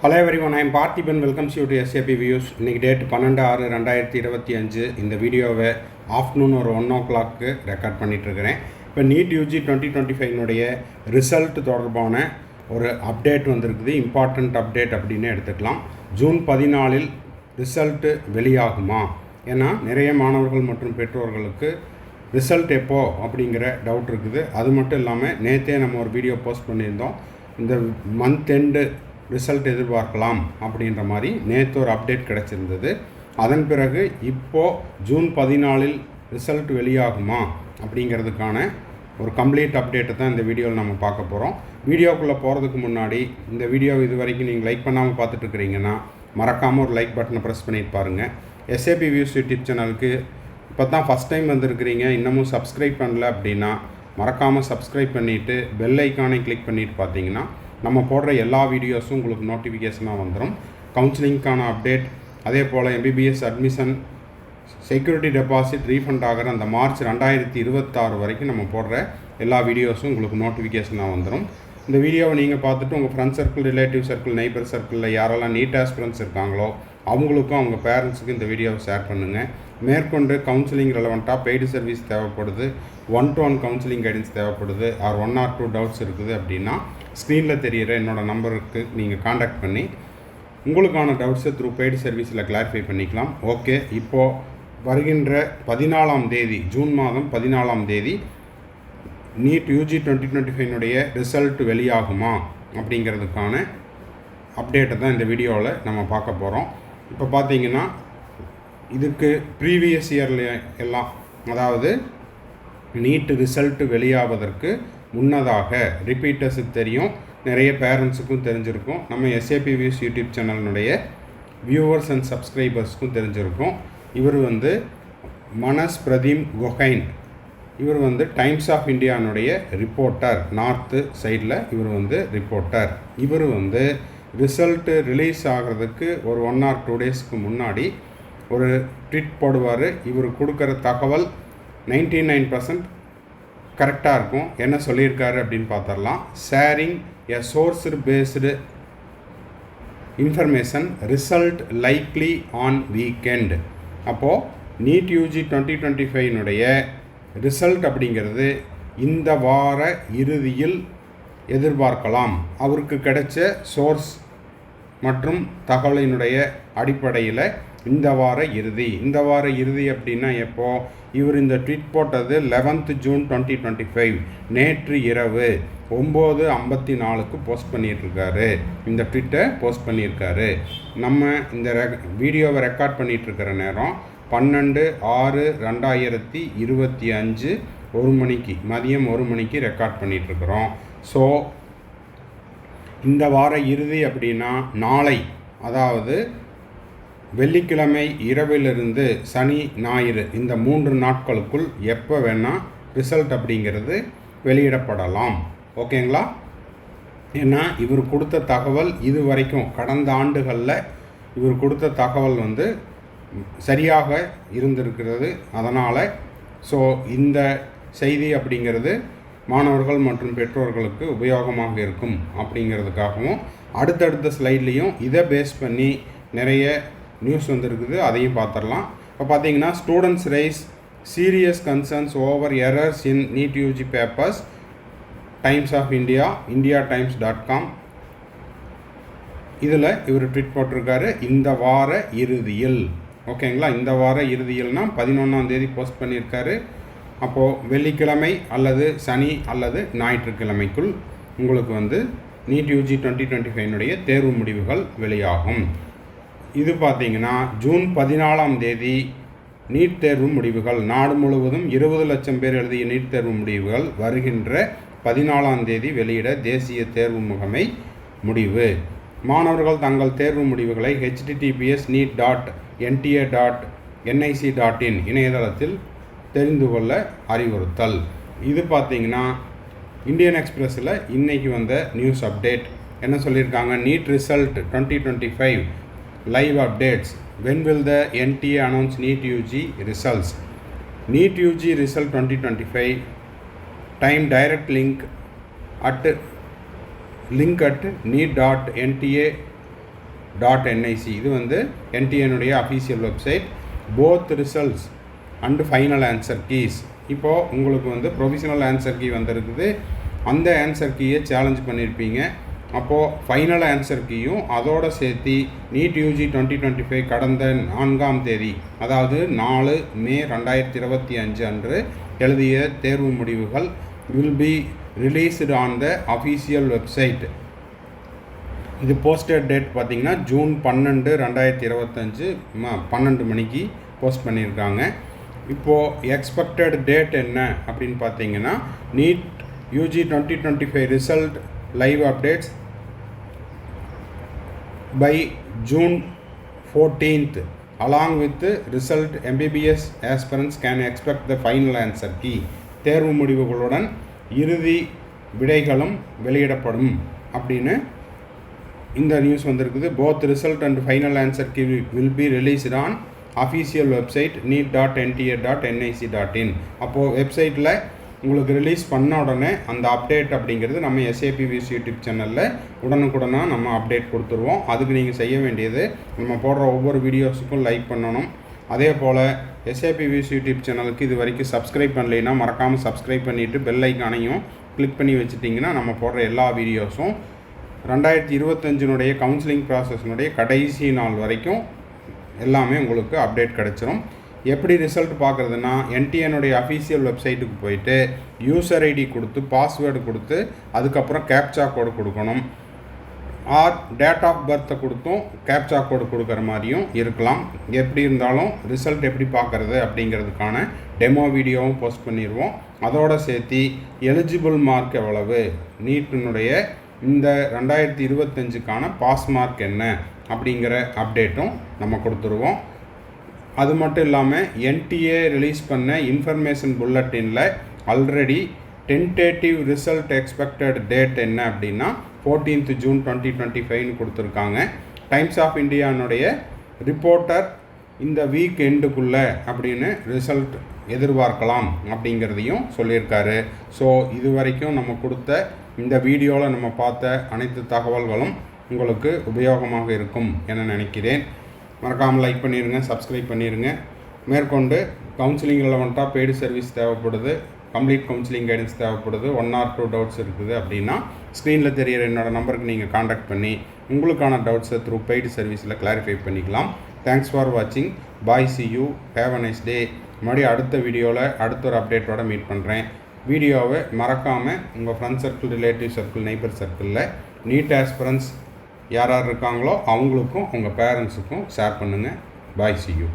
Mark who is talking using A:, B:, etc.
A: Hello everyone, I am Parthiban. Welcomes you to SAP Views. இன்னைக்கு date 12/6/2025. இந்த வீடியோவை afternoon ஒரு 1 o'clock ரெக்கார்ட் பண்ணிகிட்ருக்கிறேன். இப்போ நீட் யூஜி 2025 ரிசல்ட் தொடர்பான ஒரு அப்டேட் வந்திருக்குது. இம்பார்ட்டண்ட் அப்டேட் அப்படின்னு எடுத்துக்கலாம். ஜூன் 14 ரிசல்ட்டு வெளியாகுமா? ஏன்னா நிறைய மாணவர்கள் மற்றும் பெற்றோர்களுக்கு ரிசல்ட் எப்போ அப்படிங்கிற டவுட் இருக்குது. அது மட்டும் இல்லாமல் நேற்றே நம்ம ஒரு வீடியோ போஸ்ட் பண்ணியிருந்தோம். இந்த மந்த் எண்டு ரிசல்ட் எதிர்பார்க்கலாம் அப்படின்ற மாதிரி நேற்று ஒரு அப்டேட் கிடச்சிருந்தது. அதன் பிறகு இப்போது ஜூன் 14 ரிசல்ட் வெளியாகுமா அப்படிங்கிறதுக்கான ஒரு கம்ப்ளீட் அப்டேட்டை தான் இந்த வீடியோவில் நம்ம பார்க்க போகிறோம். வீடியோக்குள்ளே போகிறதுக்கு முன்னாடி இந்த வீடியோ இது வரைக்கும் நீங்கள் லைக் பண்ணாமல் பார்த்துட்ருக்கிறீங்கன்னா மறக்காமல் ஒரு லைக் பட்டனை ப்ரெஸ் பண்ணிட்டு பாருங்கள். எஸ்ஏபி வியூஸ் யூடியூப் சேனலுக்கு இப்போ தான் ஃபஸ்ட் டைம் வந்திருக்கிறீங்க, இன்னமும் சப்ஸ்கிரைப் பண்ணல அப்படின்னா மறக்காமல் சப்ஸ்கிரைப் பண்ணிவிட்டு பெல் ஐக்கானை கிளிக் பண்ணிவிட்டு பார்த்தீங்கன்னா நம்ம போடுற எல்லா வீடியோஸும் உங்களுக்கு நோட்டிஃபிகேஷனாக வந்துடும். கவுன்சிலிங்க்கான அப்டேட், அதே போல் MBBS admission, security deposit refund ஆகிற அந்த மார்ச் 2026 வரைக்கும் நம்ம போடுற எல்லா வீடியோஸும் உங்களுக்கு நோட்டிஃபிகேஷனாக வந்துடும். இந்த வீடியோவை நீங்கள் பார்த்துட்டு உங்கள் friend circle, relative circle, neighbour சர்க்கிளில் யாரெல்லாம் நீட் ஆஸ்பிரன்ஸ் இருக்காங்களோ அவங்களுக்கும் அவங்க பேரண்ட்ஸுக்கும் இந்த வீடியோவை ஷேர் பண்ணுங்கள். மேற்கொண்டு கவுன்சிலிங் ரெலவெண்ட்டாக பெய்டு சர்வீஸ் தேவைப்படுது, 1-to-1 கவுன்சிலிங் கைடன்ஸ் தேவைப்படுது, ஆர் 1 or 2 டவுட்ஸ் இருக்குது அப்படின்னா ஸ்க்ரீனில் தெரிகிற என்னோடய நம்பருக்கு நீங்கள் காண்டாக்ட் பண்ணி உங்களுக்கான டவுட்ஸை த்ரூ பெய்டு சர்வீஸில் கிளாரிஃபை பண்ணிக்கலாம். ஓகே, இப்போது வருகின்ற 14ஆம் தேதி, ஜூன் மாதம் 14ஆம் தேதி நீட் யூஜி 2025 ரிசல்ட் வெளியாகுமா அப்படிங்கிறதுக்கான அப்டேட்டை தான் இந்த வீடியோவில் நம்ம பார்க்க போகிறோம். இப்போ பார்த்தீங்கன்னா இதுக்கு ப்ரீவியஸ் இயரில் எல்லாம், அதாவது நீட் ரிசல்ட் வெளியாவதற்கு முன்னதாக ரிப்பீட்டர்ஸுக்கு தெரியும், நிறைய பேரண்ட்ஸுக்கும் தெரிஞ்சிருக்கும், நம்ம எஸ்ஏபி வியூஸ் யூடியூப் சேனலினுடைய வியூவர்ஸ் அண்ட் சப்ஸ்கிரைபர்ஸுக்கும் தெரிஞ்சிருக்கும். இவர் மனஸ் பிரதீம் கொகைன், இவர் டைம்ஸ் ஆஃப் இந்தியானுடைய ரிப்போர்ட்டர், நார்த்து சைடில் இவர் ரிப்போர்ட்டர். இவர் ரிசல்ட்டு ரிலீஸ் ஆகிறதுக்கு ஒரு 1 or 2 டேஸ்க்கு முன்னாடி ஒரு ட்வீட் போடுவார். இவர் கொடுக்குற தகவல் 99% கரெக்டாக இருக்கும். என்ன சொல்லியிருக்காரு அப்படின்னு பார்த்துடலாம். Sharing a sourced based information, result likely on weekend. அப்போது நீட் யூஜி 2025 ரிசல்ட் அப்படிங்கிறது இந்த வார இறுதியில் எதிர்பார்க்கலாம். அவருக்கு கிடைச்ச சோர்ஸ் மற்றும் தகவலினுடைய அடிப்படையில் இந்த வார இறுதி அப்படின்னா எப்போது? இவர் இந்த ட்வீட் போட்டது 11th June 2025 நேற்று இரவு 9:54 போஸ்ட் பண்ணிகிட்ருக்காரு. இந்த ட்வீட்டை போஸ்ட் பண்ணியிருக்காரு. நம்ம இந்த வீடியோவை ரெக்கார்ட் பண்ணிகிட்ருக்கிற நேரம் 12/6/2025 1 மணிக்கு, மதியம் 1 மணிக்கு ரெக்கார்ட் பண்ணிகிட்ருக்குறோம். ஸோ இந்த வார இறுதி அப்படின்னா நாளை, அதாவது வெள்ளிக்கிழமை இரவிலிருந்து சனி ஞாயிறு இந்த 3 நாட்களுக்குள் எப்போ வேணால் ரிசல்ட் அப்படிங்கிறது வெளியிடப்படலாம். ஓகேங்களா? ஏன்னா இவர் கொடுத்த தகவல் இது வரைக்கும் கடந்த ஆண்டுகளில் இவர் கொடுத்த தகவல் சரியாக இருந்திருக்கிறது. அதனால் ஸோ இந்த செய்தி அப்படிங்கிறது மாணவர்கள் மற்றும் பெற்றோர்களுக்கு உபயோகமாக இருக்கும் அப்படிங்கிறதுக்காகவும் அடுத்தடுத்த ஸ்லைட்லேயும் இதை பேஸ் பண்ணி நிறைய நியூஸ் வந்திருக்குது, அதையும் பார்த்துடலாம். இப்போ பார்த்தீங்கன்னா students raise serious concerns over errors in NEET UG papers, Times of India, india.times.com. இதில் இவர் ட்வீட் போட்டிருக்காரு இந்த வார இறுதியில். ஓகேங்களா? இந்த வார இறுதியில்னால் 11ஆம் தேதி போஸ்ட் பண்ணியிருக்காரு. அப்போது வெள்ளிக்கிழமை அல்லது சனி அல்லது ஞாயிற்றுக்கிழமைக்குள் உங்களுக்கு நீட் யூஜி 2025 தேர்வு முடிவுகள் வெளியாகும். இது பார்த்திங்கன்னா ஜூன் 14ஆம் தேதி நீட் தேர்வு முடிவுகள், நாடு முழுவதும் 20 லட்சம் பேர் எழுதிய நீட் தேர்வு முடிவுகள் வருகின்ற 14ஆம் தேதி வெளியிட தேசிய தேர்வு முகமை முடிவு. மாணவர்கள் தங்கள் தேர்வு முடிவுகளை https.neet.nta.nic.in இணையதளத்தில் தெரிந்து கொள்ள அறிவுறுத்தல். இது பார்த்திங்கன்னா இந்தியன் எக்ஸ்பிரஸில் இன்றைக்கி வந்த நியூஸ் அப்டேட். என்ன சொல்லியிருக்காங்க? NEET result 2025 live updates. when will the NTA announce NEET UG results? NEET UG result 2025 time direct link at neet.nta .nic இது வந்து NTA official website. Both results and final answer keys. இப்போது உங்களுக்கு வந்து provisional answer key வந்திருக்குது. அந்த answer கீயை challenge பண்ணியிருப்பீங்க. அப்போது ஃபைனல் ஆன்சர் கீயும் அதோடு சேர்த்து நீட் யூஜி 2025 கடந்த 4ஆம் தேதி, அதாவது 4 மே 2025 அன்று எழுதிய தேர்வு முடிவுகள் will be released on the official website. இது போஸ்டட் டேட் பார்த்திங்கன்னா ஜூன் 12, 2025 12 மணிக்கு போஸ்ட் பண்ணியிருக்காங்க. இப்போது எக்ஸ்பெக்டட் டேட் என்ன அப்படின்னு பார்த்தீங்கன்னா, NEET UG 2025 result live updates by June 14th. Along with the result, MBBS aspirants can expect the final answer key. தேர்வு முடிவுகளுடன் இறுதி விடைகளும் வெளியிடப்படும் அப்படின்னு இந்த நியூஸ் வந்திருக்குது. Both result and final answer key will be released on official website neet.nta.nic.in. அப்போது வெப்சைட்டில் உங்களுக்கு ரிலீஸ் பண்ண உடனே அந்த அப்டேட் அப்படிங்கிறது நம்ம எஸ்ஏபி வியூஸ் யூடியூப் சேனலில் உடனுக்குடனாக நம்ம அப்டேட் கொடுத்துருவோம். அதுக்கு நீங்கள் செய்ய வேண்டியது, நம்ம போடுற ஒவ்வொரு வீடியோஸுக்கும் லைக் பண்ணணும். அதே போல் எஸ்ஏபி வியூஸ் யூடியூப் சேனலுக்கு இது வரைக்கும் சப்ஸ்கிரைப் பண்ணலைன்னா மறக்காமல் சப்ஸ்கிரைப் பண்ணிவிட்டு பெல் ஐக்கானையும் கிளிக் பண்ணி வச்சுட்டிங்கன்னா நம்ம போடுற எல்லா வீடியோஸும் 2025 கவுன்சிலிங் ப்ராசஸ்னுடைய கடைசி நாள் வரைக்கும் எல்லாமே உங்களுக்கு அப்டேட் கிடச்சிரும். எப்படி ரிசல்ட் பார்க்குறதுனா, NTA அஃபீஷியல் வெப்சைட்டுக்கு போயிட்டு யூசர் ஐடி கொடுத்து பாஸ்வேர்டு கொடுத்து அதுக்கப்புறம் கேப்சா கோடு கொடுக்கணும். ஆர் டேட் ஆஃப் பர்த்தை கொடுத்தும் கேப்சா கோடு கொடுக்குற மாதிரியும் இருக்கலாம். எப்படி இருந்தாலும் ரிசல்ட் எப்படி பார்க்குறது அப்படிங்கிறதுக்கான டெமோ வீடியோவும் போஸ்ட் பண்ணிடுவோம். அதோடு சேர்த்து எலிஜிபிள் மார்க் எவ்வளவு, நீட்டினுடைய இந்த 2025க்கான பாஸ் மார்க் என்ன அப்படிங்கிற அப்டேட்டும் நம்ம கொடுத்துருவோம். அது மட்டும் இல்லாமல் NTA ரிலீஸ் பண்ண இன்ஃபர்மேஷன் புல்லட்டினில் already tentative result expected date என்ன அப்படின்னா 14th June 2025 கொடுத்துருக்காங்க. டைம்ஸ் ஆஃப் இந்தியானுடைய ரிப்போர்ட்டர் இந்த வீக் எண்டுக்குள்ளே அப்படின்னு ரிசல்ட் எதிர்பார்க்கலாம் அப்படிங்கிறதையும் சொல்லியிருக்காரு. ஸோ இது வரைக்கும் நம்ம கொடுத்த இந்த வீடியோவில் நம்ம பார்த்த அனைத்து தகவல்களும் உங்களுக்கு உபயோகமாக இருக்கும் என நினைக்கிறேன். மறக்காமல் லைக் பண்ணிடுங்க, சப்ஸ்கிரைப் பண்ணிடுங்க. மேற்கொண்டு கவுன்சிலிங் ரெலவெண்ட்டாக பெய்டு சர்வீஸ் தேவைப்படுது, கம்ப்ளீட் கவுன்சிலிங் கைடன்ஸ் தேவைப்படுது, 1 or 2 டவுட்ஸ் இருக்குது அப்படின்னா ஸ்க்ரீனில் தெரிகிற என்னோடய நம்பருக்கு நீங்கள் காண்டாக்ட் பண்ணி உங்களுக்கான டவுட்ஸை த்ரூ பெய்டு சர்வீஸில் கிளாரிஃபை பண்ணிக்கலாம். தேங்க்ஸ் ஃபார் வாட்சிங். Bye, see you, have a nice day. மறுபடியும் அடுத்த வீடியோவில் அடுத்த ஒரு அப்டேட்டோட மீட் பண்ணுறேன். வீடியோவை மறக்காமல் உங்கள் friend circle, relative circle, neighbour சர்க்கிளில் நீட் ஆஸ்பிரன்ஸ் யார் யார் இருக்காங்களோ அவங்களுக்கும் உங்கள் பேரண்ட்ஸுக்கும் ஷேர் பண்ணுங்கள். பாய், சி யூ.